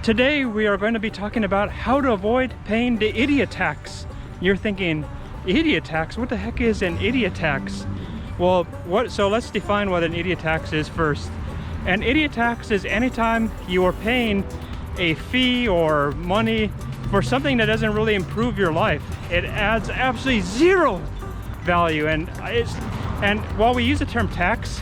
Today we are going to be talking about how to avoid paying the idiot tax. You're thinking, idiot tax? What the heck is an idiot tax? Well, so let's define what an idiot tax is first. An idiot tax is anytime you are paying a fee or money for something that doesn't really improve your life. It adds absolutely zero value, and while we use the term tax,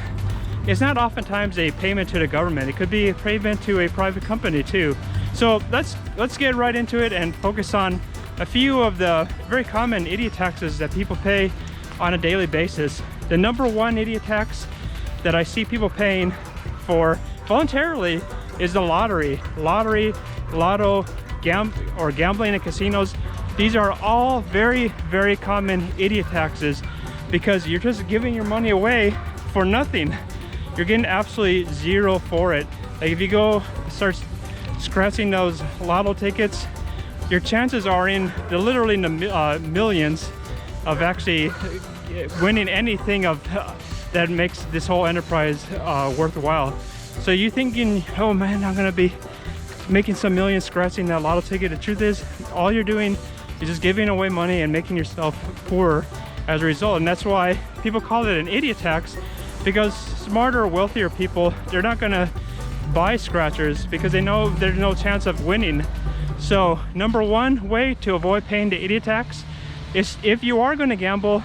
it's not oftentimes a payment to the government. It could be a payment to a private company too. So let's get right into it and focus on a few of the very common idiot taxes that people pay on a daily basis. The number one idiot tax that I see people paying for voluntarily is the lottery, lotto, gambling in casinos. These are all very, very common idiot taxes because you're just giving your money away for nothing. You're getting absolutely zero for it. Like if you go start scratching those lotto tickets, your chances are literally in the millions of actually winning anything that makes this whole enterprise worthwhile. So you're thinking, oh man, I'm gonna be making some millions scratching that lotto ticket. The truth is, all you're doing is just giving away money and making yourself poorer as a result. And that's why people call it an idiot tax, because smarter, wealthier people, they're not gonna buy scratchers because they know there's no chance of winning. So number one way to avoid paying the idiot tax is, if you are going to gamble,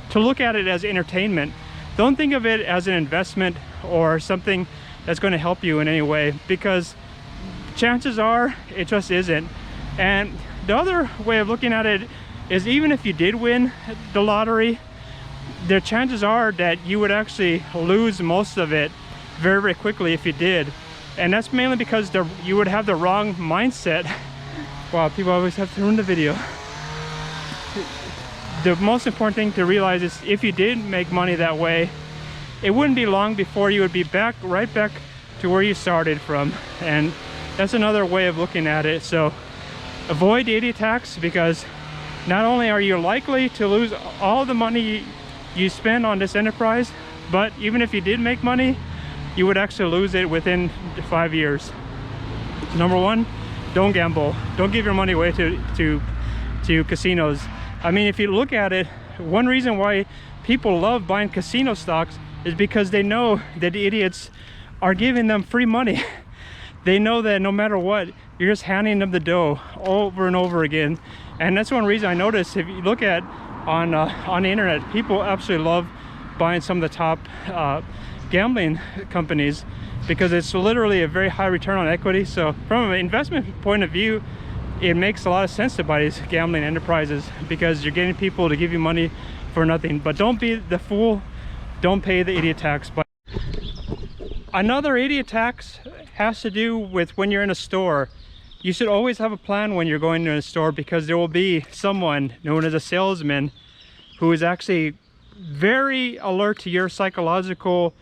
to look at it as entertainment. Don't think of it as an investment or something that's going to help you in any way, because chances are it just isn't. And the other way of looking at it is, even if you did win the lottery, the chances are that you would actually lose most of it very, very quickly if you did. And that's mainly because you would have the wrong mindset. Wow, people always have to ruin the video. The most important thing to realize is, if you did make money that way, it wouldn't be long before you would be right back to where you started from. And that's another way of looking at it. So avoid the idiot tax, because not only are you likely to lose all the money you spend on this enterprise, but even if you did make money, you would actually lose it within 5 years. So number one, don't gamble. Don't give your money away to casinos. I mean, if you look at it, one reason why people love buying casino stocks is because they know that the idiots are giving them free money. They know that no matter what, you're just handing them the dough over and over again. And that's one reason I noticed, if you look at on the internet, people absolutely love buying some of the top gambling companies, because it's literally a very high return on equity. So from an investment point of view, it makes a lot of sense to buy these gambling enterprises, because you're getting people to give you money for nothing. But don't be the fool. Don't pay the idiot tax. But another idiot tax has to do with when you're in a store. You should always have a plan when you're going to a store, because there will be someone known as a salesman who is actually very alert to your psychological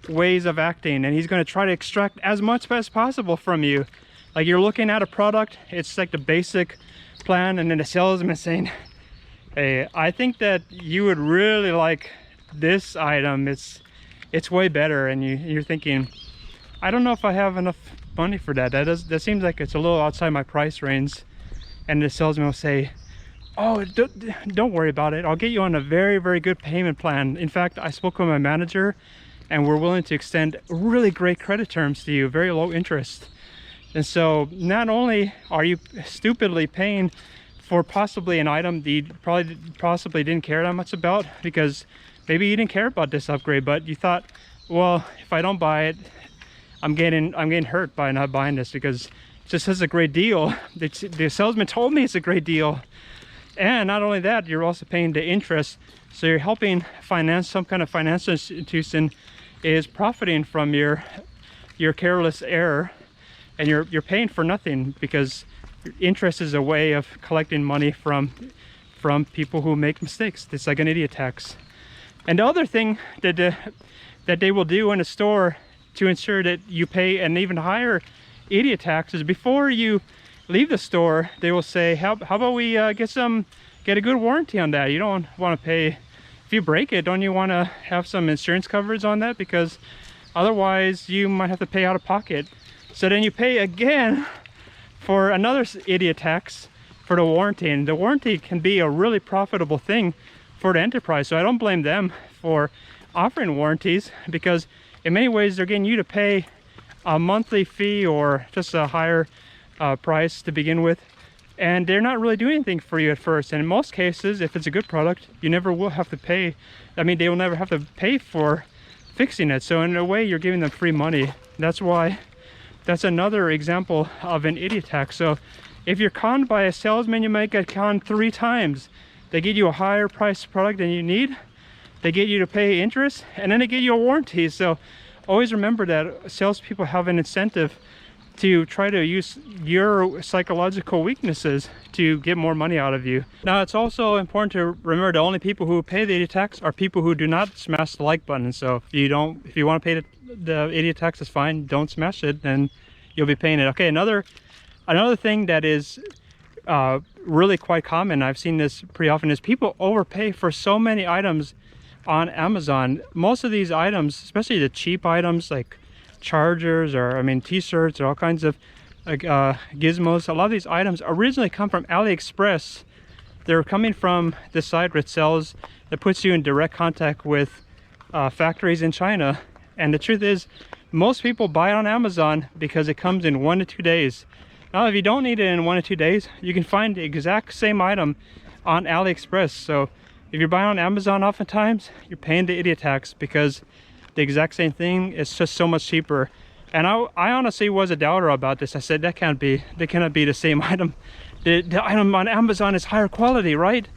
ways of acting, and he's going to try to extract as much as possible from you. Like, you're looking at a product, it's like the basic plan, and then the salesman is saying, hey, I think that you would really like this item, it's way better. And you're thinking, I don't know if I have enough money for that. That seems like it's a little outside my price range. And the salesman will say, oh, don't worry about it, I'll get you on a very, very good payment plan. In fact, I spoke with my manager, and we're willing to extend really great credit terms to you, very low interest. And so not only are you stupidly paying for possibly an item that you possibly didn't care that much about, because maybe you didn't care about this upgrade, but you thought, well, if I don't buy it, I'm getting hurt by not buying this because it just has a great deal. The salesman told me it's a great deal. And not only that, you're also paying the interest. So you're helping some kind of financial institution is profiting from your careless error, and you're paying for nothing, because interest is a way of collecting money from people who make mistakes. It's like an idiot tax. And the other thing that they will do in a store to ensure that you pay an even higher idiot tax is, before you leave the store, they will say, how about we get a good warranty on that? You don't want to pay, if you break it, don't you want to have some insurance coverage on that? Because otherwise you might have to pay out of pocket. So then you pay again for another idiot tax for the warranty, and the warranty can be a really profitable thing for the enterprise. So I don't blame them for offering warranties, because in many ways they're getting you to pay a monthly fee or just a higher price to begin with, and they're not really doing anything for you at first. And in most cases, if it's a good product, you never will have to pay. I mean, they will never have to pay for fixing it. So in a way, you're giving them free money. That's why that's another example of an idiot tax. So if you're conned by a salesman, you might get conned 3 times. They get you a higher priced product than you need, they get you to pay interest, and then they get you a warranty. So always remember that salespeople have an incentive to try to use your psychological weaknesses to get more money out of you. Now, it's also important to remember the only people who pay the idiot tax are people who do not smash the like button. So if you want to pay the idiot tax, it's fine. Don't smash it, and you'll be paying it. Okay, another thing that is really quite common, I've seen this pretty often, is people overpay for so many items on Amazon. Most of these items, especially the cheap items like chargers or t-shirts or all kinds of gizmos, a lot of these items originally come from AliExpress. They're coming from this site that puts you in direct contact with factories in China. And the truth is, most people buy it on Amazon because it comes in 1 to 2 days. Now, if you don't need it in 1 to 2 days, you can find the exact same item on AliExpress. So if you're buying on Amazon, oftentimes you're paying the idiot tax because the exact same thing is just so much cheaper. And I honestly was a doubter about this. I said, that cannot be the same item. The item on Amazon is higher quality, right?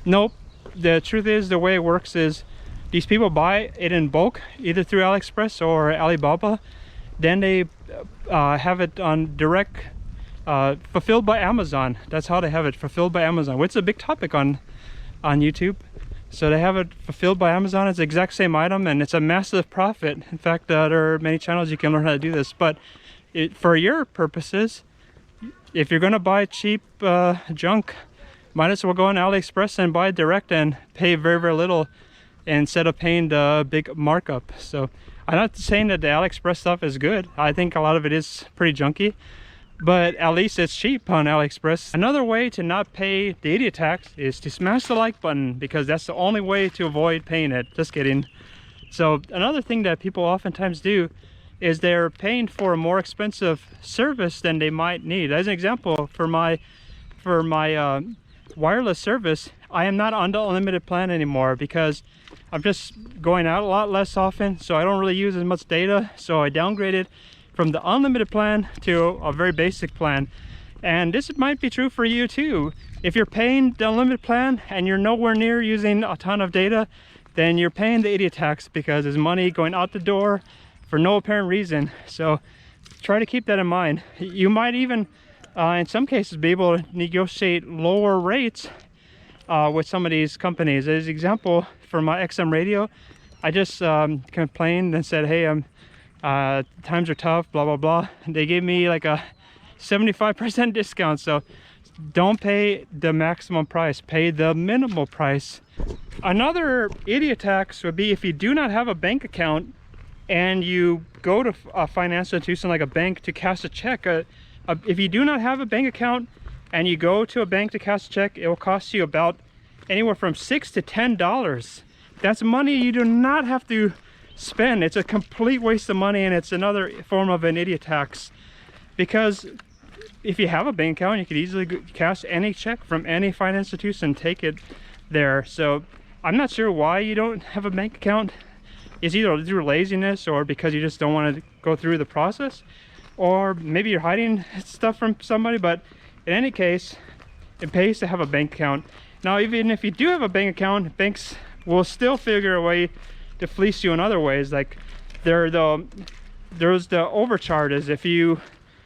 Nope. The truth is, the way it works is these people buy it in bulk, either through AliExpress or Alibaba. Then they have it on direct, fulfilled by Amazon. That's how they have it, fulfilled by Amazon, which is a big topic on YouTube. So they have it fulfilled by Amazon. It's the exact same item, and it's a massive profit. In fact, there are many channels you can learn how to do this. But for your purposes, if you're going to buy cheap junk, might as well go on AliExpress and buy it direct and pay very, very little instead of paying the big markup. So I'm not saying that the AliExpress stuff is good. I think a lot of it is pretty junky, but at least it's cheap on AliExpress. Another way to not pay the idiot tax is to smash the like button, because that's the only way to avoid paying it. Just kidding. So another thing that people oftentimes do is they're paying for a more expensive service than they might need. As an example, for my wireless service, I am not on the unlimited plan anymore because I'm just going out a lot less often, so I don't really use as much data. So I downgraded from the unlimited plan to a very basic plan. And this might be true for you too. If you're paying the unlimited plan and you're nowhere near using a ton of data, then you're paying the idiot tax because there's money going out the door for no apparent reason. So try to keep that in mind. You might even in some cases be able to negotiate lower rates with some of these companies. As an example, for my XM radio, I just complained and said, hey, times are tough, blah blah blah. They gave me like a 75% discount. So don't pay the maximum price, pay the minimal price. Another idiot tax would be if you do not have a bank account and you go to a financial institution like a bank to cash a check. If you do not have a bank account and you go to a bank to cash a check, it will cost you about anywhere from $6 to $10. That's money you do not have to spend. It's a complete waste of money, and it's another form of an idiot tax. Because if you have a bank account, you could easily cash any check from any finance institution and take it there. So I'm not sure why you don't have a bank account. It's either through laziness or because you just don't want to go through the process, or maybe you're hiding stuff from somebody. But in any case, it pays to have a bank account. Now, even if you do have a bank account, banks will still figure a way to fleece you in other ways. Like there's the overcharges. If you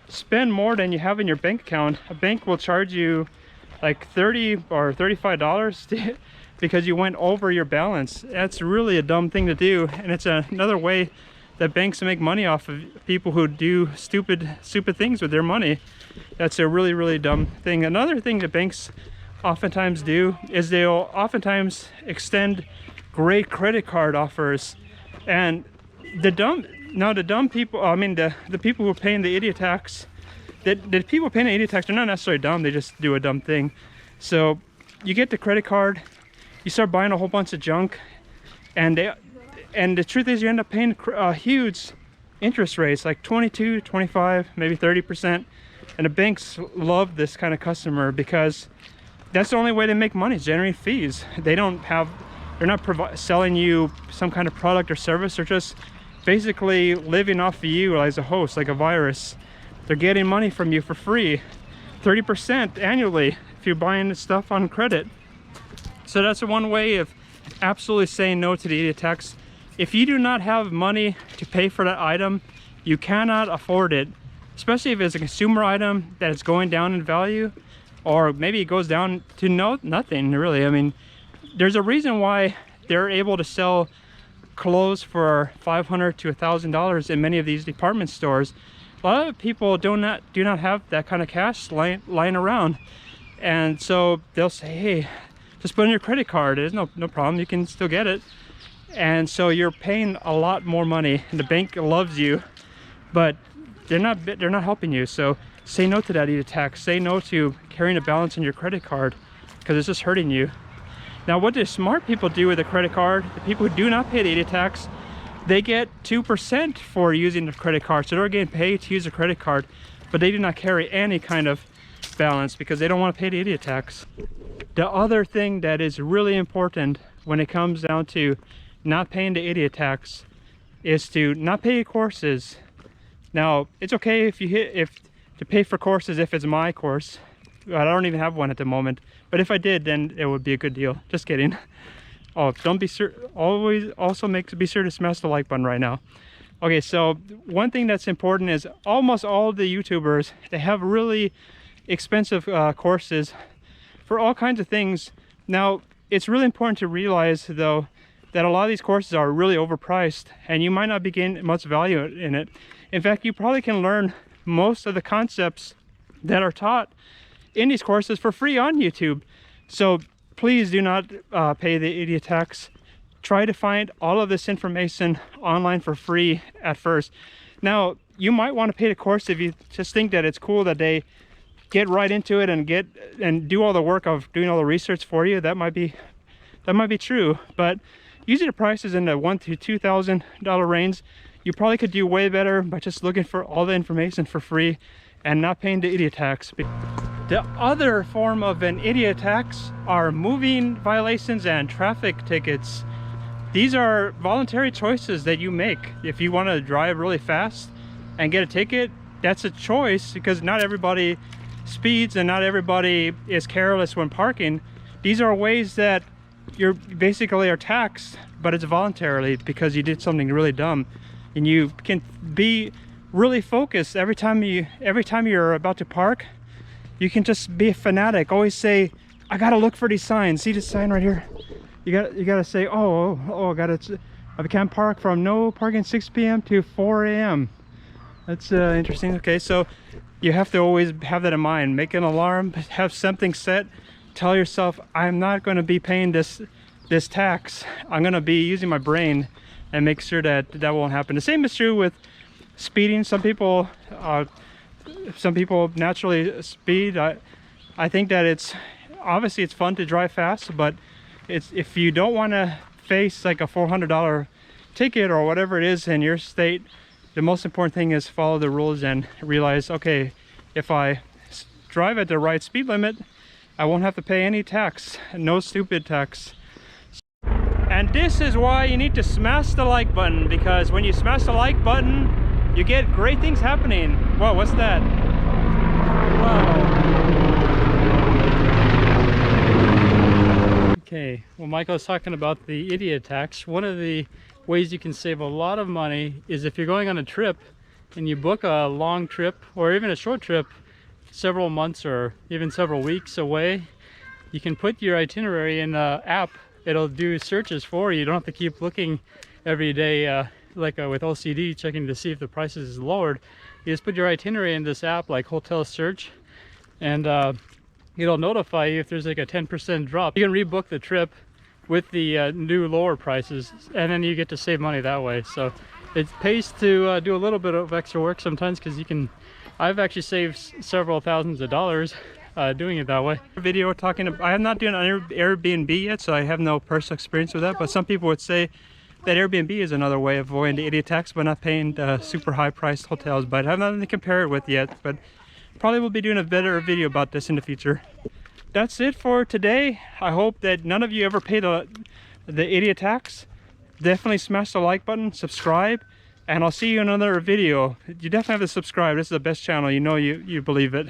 spend more than you have in your bank account, a bank will charge you like $30 or $35 because you went over your balance. That's really a dumb thing to do, and it's another way that banks make money off of people who do stupid things with their money. That's a really, really dumb thing. Another thing that banks oftentimes do is they'll oftentimes extend great credit card offers, and the dumb people, I mean the people who are paying the idiot tax, the people paying the ETFs, they're not necessarily dumb, they just do a dumb thing. So you get the credit card, you start buying a whole bunch of junk, and the truth is you end up paying huge interest rates, like 22, 25, maybe 30%. And the banks love this kind of customer because that's the only way they make money, is generate fees. They're not selling you some kind of product or service. They're just basically living off of you as a host, like a virus. They're getting money from you for free, 30% annually if you're buying the stuff on credit. So that's one way of absolutely saying no to the ETFs. If you do not have money to pay for that item, you cannot afford it, especially if it's a consumer item that is going down in value, or maybe it goes down to nothing really. I mean, there's a reason why they're able to sell clothes for $500 to $1,000 in many of these department stores. A lot of people do not have that kind of cash lying around, and so they'll say, hey, just put in your credit card. There's no problem, you can still get it. And so you're paying a lot more money, and the bank loves you, but they're not helping you. So say no to that ETFs. Say no to carrying a balance on your credit card, because it's just hurting you. Now, what the smart people do with a credit card, the people who do not pay the ETFs, they get 2% for using the credit card. So they're getting paid to use a credit card, but they do not carry any kind of balance because they don't want to pay the idiot tax. The other thing that is really important when it comes down to not paying the idiot tax is to not pay your courses. Now, it's okay to pay for courses if it's my course. I don't even have one at the moment, but if I did, then it would be a good deal. Just kidding. Oh, be sure to smash the like button right now. Okay, so one thing that's important is almost all the YouTubers, they have really expensive courses for all kinds of things. Now, it's really important to realize though that a lot of these courses are really overpriced, and you might not be getting much value in it. In fact, you probably can learn most of the concepts that are taught in these courses for free on YouTube. So please do not pay the idiot tax. Try to find all of this information online for free at first. Now, you might want to pay the course if you just think that it's cool that they get right into it and do all the work of doing all the research for you. That might be true, but usually the price is in the $1,000 to $2,000 range. You probably could do way better by just looking for all the information for free and not paying the idiot tax. The other form of an idiot tax are moving violations and traffic tickets. These are voluntary choices that you make. If you want to drive really fast and get a ticket, that's a choice, because not everybody speeds and not everybody is careless when parking. These are ways that you're basically are taxed, but it's voluntarily because you did something really dumb. And you can be really focused every time you're about to park. You can just be a fanatic. Always say, I gotta look for these signs. See this sign right here? You gotta say, oh, I can't park from no parking 6 p.m. to 4 a.m. That's interesting. Okay, so you have to always have that in mind. Make an alarm, have something set. Tell yourself, I'm not going to be paying this tax. I'm going to be using my brain and make sure that that won't happen. The same is true with speeding. Some people naturally speed. I think that it's fun to drive fast, but if you don't want to face like a $400 ticket or whatever it is in your state, the most important thing is follow the rules and realize, okay, if I drive at the right speed limit, I won't have to pay any tax, no stupid tax. And this is why you need to smash the like button, because when you smash the like button, you get great things happening. Whoa, what's that? Whoa. Okay, well, Michael was talking about the idiot tax. One of the ways you can save a lot of money is if you're going on a trip and you book a long trip or even a short trip several months or even several weeks away, you can put your itinerary in the app. It'll do searches for you. You don't have to keep looking every day with OCD, checking to see if the prices is lowered. You just put your itinerary in this app like Hotel Search, and it'll notify you if there's like a 10% drop. You can rebook the trip with the new lower prices, and then you get to save money that way. So it pays to do a little bit of extra work sometimes, because you can I've actually saved several thousands of dollars doing it that way. Video talking about, I am not doing an Airbnb yet, so I have no personal experience with that, but some people would say that Airbnb is another way of avoiding the idiot tax by not paying the super high priced hotels, but I have nothing to compare it with yet, but probably will be doing a better video about this in the future. That's it for today. I hope that none of you ever pay the idiot tax. Definitely smash the like button, subscribe, and I'll see you in another video. You definitely have to subscribe. This is the best channel, you know, you believe it.